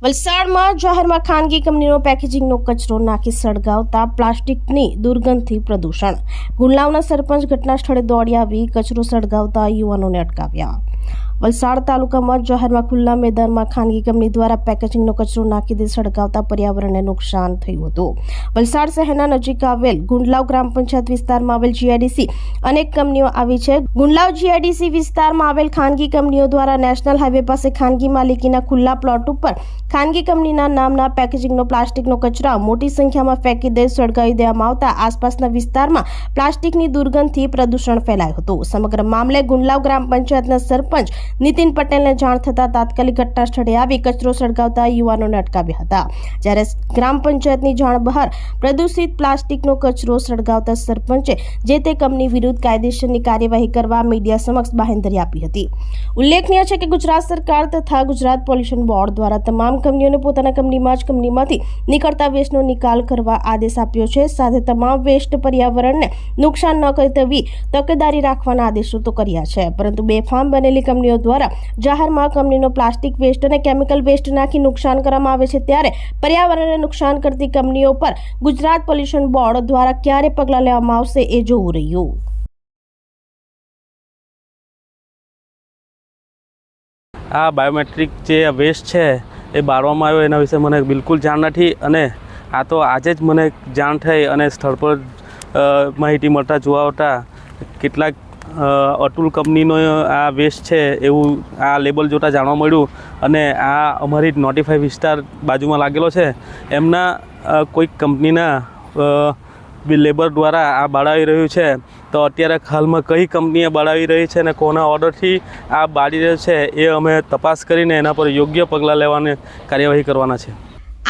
વલસાડમાં જાહેરમાં ખાનગી કંપનીનો પેકેજિંગનો કચરો નાખી સળગાવતા પ્લાસ્ટિકની દુર્ગંધથી પ્રદૂષણ. ગુંડલાવના સરપંચ ઘટના સ્થળે દોડી આવી કચરો સળગાવતા યુવાનોને અટકાવ્યા. વલસાડ તાલુકામાં જાહેરમાં ખુલ્લા મેદાનમાં ખાનગી કંપની દ્વારા પેકેજિંગનો કચરો નાખી દે સળગાવતા પર્યાવરણને નુકસાન થયું હતું. વલસાડ શહેરના નજીક આવેલ ગુંડલાવ ગ્રામ પંચાયત વિસ્તારમાં આવેલ જીઆઈડીસી અનેક કંપનીઓ આવી છે. ગુંડલાવ જીઆઈડીસી વિસ્તારમાં આવેલ ખાનગી કંપનીઓ દ્વારા નેશનલ હાઈવે પાસે ખાનગી માલિકીના ખુલ્લા પ્લોટ ઉપર ખાનગી કંપનીના નામના પેકેજિંગનો પ્લાસ્ટિકનો કચરો મોટી સંખ્યામાં ફેંકી દે સળગાવી દેવામાં આવતા આસપાસના વિસ્તારમાં પ્લાસ્ટિકની દુર્ગંધથી પ્રદૂષણ ફેલાયું હતું. સમગ્ર મામલે ગુંડલાવ ગ્રામ પંચાયતના સરપંચ નીતિન પટેલને જાણ થતાં તાત્કાલિક ઘટના સ્થળે આવી કચરો સળગાવતા યુવાનોને અટકાવ્યા હતા. જ્યારે ગ્રામ પંચાયતની જાણ બહાર પ્રદૂષિત પ્લાસ્ટિકનો કચરો સળગાવતા સરપંચે જે તે કંપની વિરુદ્ધ કાયદેસરની કાર્યવાહી કરવા મીડિયા સમક્ષ બાંહેધરી આપી હતી. ઉલ્લેખનીય છે કે ગુજરાત સરકાર તથા ગુજરાત પોલ્યુશન બોર્ડ દ્વારા તમામ કંપનીઓને પોતાના કંપનીમાંથી નીકળતા વેસ્ટનો નિકાલ કરવા આદેશ આપ્યો છે. સાથે તમામ વેસ્ટ પર્યાવરણને નુકસાન ન કરે તેવી તકેદારી રાખવાના આદેશો તો કર્યા છે, પરંતુ બેફામ બનેલી કંપનીઓ દ્વારા જાહેરમાં કંપનીનો પ્લાસ્ટિક વેસ્ટ અને કેમિકલ વેસ્ટ નાખી નુકસાન કરવામાં આવે છે. ત્યારે પર્યાવરણને નુકસાન કરતી કંપનીઓ પર ગુજરાત પોલ્યુશન બોર્ડ દ્વારા ક્યારે પગલાં લેવામાં આવશે એ જોવું રહ્યું. આ બાયોમેટ્રિક જે વેસ્ટ છે એ બાળવામાં આવ્યો એના વિશે મને બિલકુલ જાણ નથી, અને આ તો આજે જ મને જાણ થઈ અને સ્થળ પર માહિતી મળતા જોવા આવતા કેટલાક અતુલ કંપનીનો આ વેસ્ટ છે એવું આ લેબલ જોતાં જાણવા મળ્યું. અને આ અમારી નોટિફાઈ વિસ્તાર બાજુમાં લાગેલો છે એમના કોઈક કંપનીના લેબર દ્વારા આ બાળાવી રહ્યું છે. તો અત્યારે હાલમાં કઈ કંપનીએ બાળાવી રહી છે અને કોના ઓર્ડરથી આ બાળી રહ્યું છે એ અમે તપાસ કરીને એના પર યોગ્ય પગલાં લેવાની કાર્યવાહી કરવાના છે.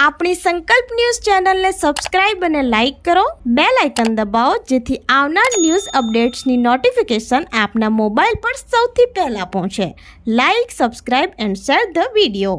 આપણી સંકલ્પ ન્યૂઝ ચેનલને સબસ્ક્રાઇબ અને લાઇક કરો, બેલ આઇકન દબાવો જેથી આવનાર ન્યૂઝ અપડેટ્સની નોટિફિકેશન આપના મોબાઈલ પર સૌથી પહેલા પહોંચે. Like, subscribe and share the video.